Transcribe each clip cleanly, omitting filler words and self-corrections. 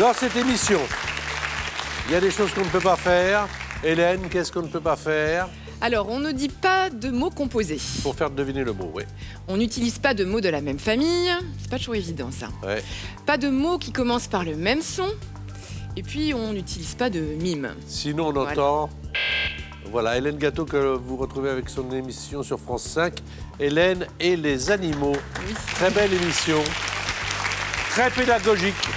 Dans cette émission, il y a des choses qu'on ne peut pas faire. Hélène, qu'est-ce qu'on ne peut pas faire? Alors, on ne dit pas de mots composés. Pour faire deviner le mot, oui. On n'utilise pas de mots de la même famille. C'est pas toujours évident, ça. Ouais. Pas de mots qui commencent par le même son. Et puis, on n'utilise pas de mime. Sinon, on entend... Voilà, Hélène Gâteau que vous retrouvez avec son émission sur France 5. Hélène et les animaux. Oui. Très belle émission. Très pédagogique.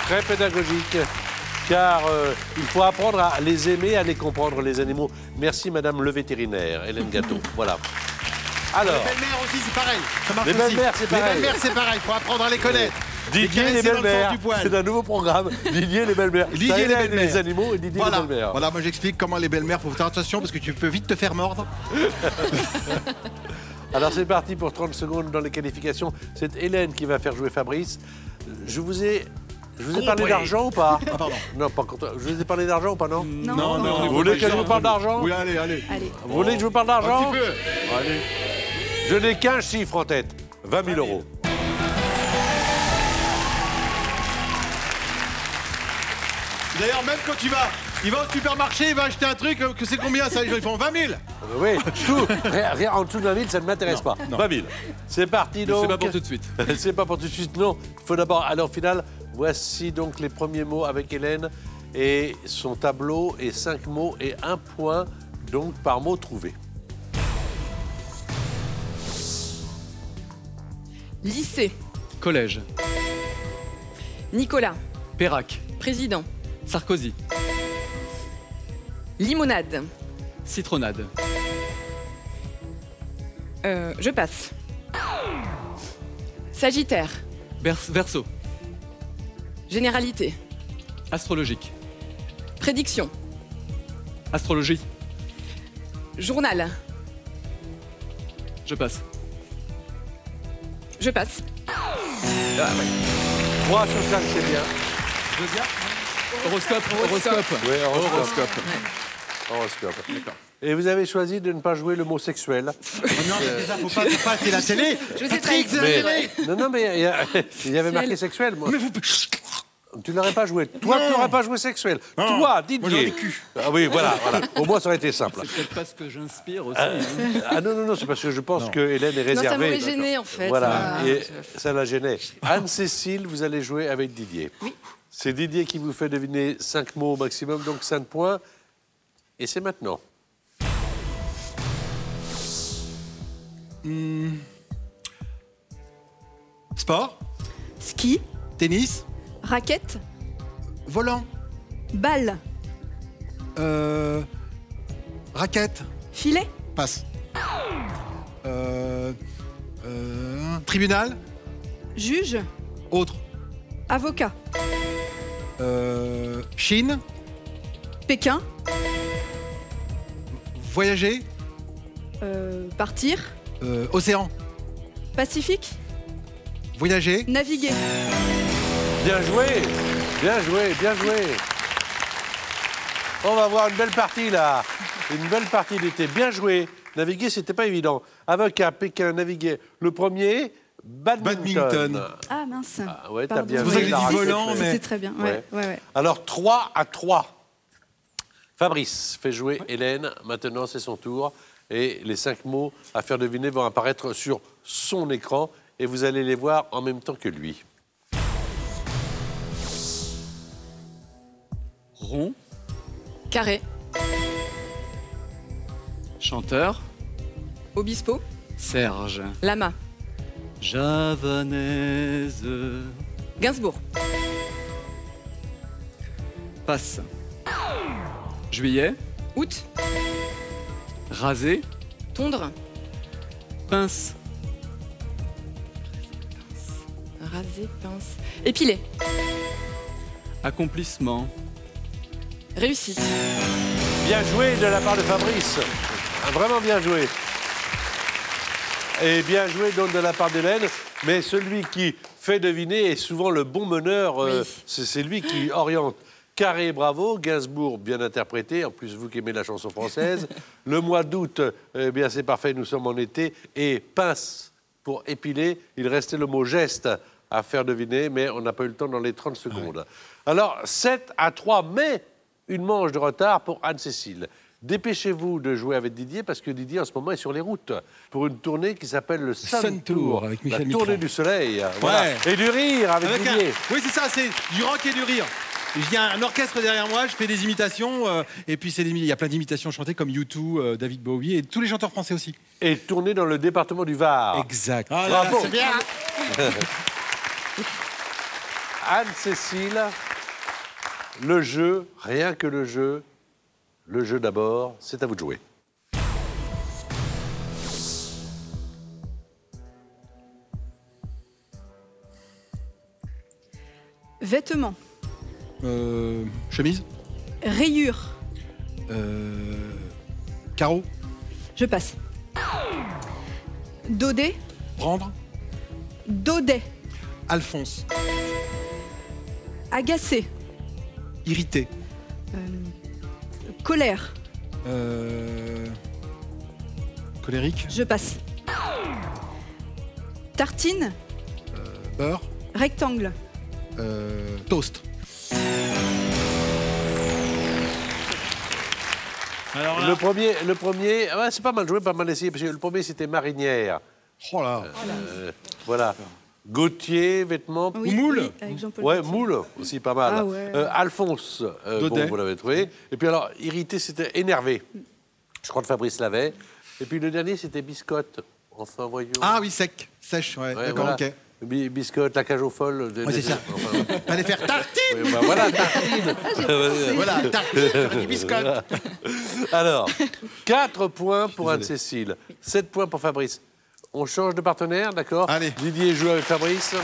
Très pédagogique. Car il faut apprendre à les aimer, à les comprendre, les animaux. Merci, Madame le vétérinaire, Hélène Gâteau. Voilà. Alors... Les belles-mères aussi, c'est pareil. Ça marche Les aussi. belles-mères, c'est pareil. Les belles-mères, c'est pareil. Il faut apprendre à les connaître. Didier les belles-mères, c'est un nouveau programme. Didier les belles-mères. Didier les belles-mères. Les animaux et Didier Voilà. les belles-mères. Voilà, moi j'explique comment les belles-mères, faut faire attention parce que tu peux vite te faire mordre. Alors c'est parti pour 30 secondes dans les qualifications. C'est Hélène qui va faire jouer Fabrice. Je vous ai parlé d'argent ou pas? Ah, pardon. Non, pas contre. Je vous ai parlé d'argent ou pas, non? Non, mais on est Vous voulez que je vous parle d'argent? Oui, allez, allez. Allez. Vous voulez que je vous parle d'argent? Un petit peu. Allez. Je n'ai qu'un chiffre en tête. 20 000 euros. D'ailleurs, même quand il va au supermarché, il va acheter un truc, que c'est combien ça? Ils font 20 000. Oui, tout. Rien en dessous de 20 000, ça ne m'intéresse pas. non. 20 000. C'est parti donc. C'est pas pour tout de suite. C'est pas pour tout de suite, non. Il faut d'abord aller en finale. Voici donc les premiers mots avec Hélène et son tableau et 5 mots et 1 point donc par mot trouvé. Lycée. Collège. Nicolas. Pérac. Président. Sarkozy. Limonade. Citronnade. Je passe. Sagittaire. Verseau. Généralité. Astrologique. Prédiction. Astrologie. Journal. Je passe. Je passe. 3 sur 5, c'est bien. Horoscope. Horoscope. Oui, Horoscope. Horoscope. D'accord. Et vous avez choisi de ne pas jouer le mot sexuel. Non, mais déjà, faut pas, c'est la télé. Je vous ai Patrick, c'est la télé. Non, mais il y avait marqué sexuel. Moi. Mais vous... Tu n'aurais pas joué. Toi, tu n'aurais pas joué sexuel. Non. Toi, Moi, j'en Didier. ai cul. Ah oui, voilà. Au moins, ça aurait été simple. C'est peut-être pas ce que j'inspire aussi. Ah non, c'est parce que je pense que Hélène est Non, réservée. ça m'aurait gêné, en fait. Voilà, Ah. et ça la gênait. Anne-Cécile, vous allez jouer avec Didier. Oui. C'est Didier qui vous fait deviner 5 mots au maximum, donc 5 points. Et c'est maintenant. Sport, Ski, tennis, raquette, volant, balle, raquette, filet, passe. Tribunal, juge, autre. avocat, Chine, Pékin, voyager, partir, océan, Pacifique, voyager. naviguer. Bien joué, bien joué, bien joué. On va voir une belle partie là. Une belle partie d'été. Bien joué. Naviguer, c'était pas évident. Avocat, Pékin, naviguer. Le premier, badminton. Ah mince. Ah ouais, t'as Pardon. bien C'est pour ça que joué. j'ai dit Lara. volant, mais- C'était très bien. Ouais. Alors, 3-3. Fabrice fait jouer Hélène. Maintenant, c'est son tour. Et les 5 mots à faire deviner vont apparaître sur son écran. Et vous allez les voir en même temps que lui. Rond. Carré. Chanteur. Obispo. Serge. Lama. Javanaise. Gainsbourg. Passe. Juillet. Août. Rasé. Tondre. Pince. Raser, pince. Épiler. Accomplissement. Réussite. Bien joué de la part de Fabrice. Vraiment bien joué. Et bien joué donc de la part d'Hélène. Mais celui qui fait deviner est souvent le bon meneur. Oui. C'est lui qui oriente. Carré, bravo. Gainsbourg, bien interprété. En plus, vous qui aimez la chanson française. Le mois d'août, eh bien c'est parfait, nous sommes en été. Et pince pour épiler, il restait le mot geste à faire deviner, mais on n'a pas eu le temps dans les 30 secondes. Alors, 7-3, mais une manche de retard pour Anne-Cécile. Dépêchez-vous de jouer avec Didier, parce que Didier, en ce moment, est sur les routes pour une tournée qui s'appelle le Sun Tour, avec la Michel tournée Mitterrand. du soleil. Voilà. Et du rire avec Didier. Oui, c'est ça, c'est du rock et du rire. Il y a un orchestre derrière moi, je fais des imitations, et puis il y a plein d'imitations chantées comme U2, David Bowie, et tous les chanteurs français aussi. Et tourné dans le département du Var. Exact. Ah là là, Bravo. c'est bien. Anne-Cécile, le jeu, rien que le jeu d'abord, c'est à vous de jouer. Vêtements. Chemise. Rayures. Carreau. Je passe. Daudet. Prendre. Daudet. Alphonse. Agacé. Irrité. Colère. Colérique. Je passe. Tartine. Beurre. Rectangle. Toast. Alors là, Le premier ouais, c'est pas mal joué, pas mal essayé, parce que le premier, c'était marinière. Oh là. Voilà. Gauthier, vêtements. Oui, moule. oui, avec Jean-Paul Ouais, Gaultier. moule aussi, pas mal. Ah ouais. Alphonse, Daudet. bon, vous l'avez trouvé. Et puis alors, irrité, c'était énervé. Je crois que Fabrice l'avait. Et puis le dernier, c'était biscotte. Enfin, voyons. Ah oui, sec. Sèche, ouais. Ouais, D'accord, voilà. ok. Biscotte, la cage aux folles. Ouais, c'est ça. Enfin, Fallait faire tartine. ouais, bah, voilà, tartine. Voilà, tartine, j'aurais dit biscotte. Alors, 4 points pour Anne-Cécile, 7 points pour Fabrice. On change de partenaire, d'accord? Allez. Didier joue avec Fabrice.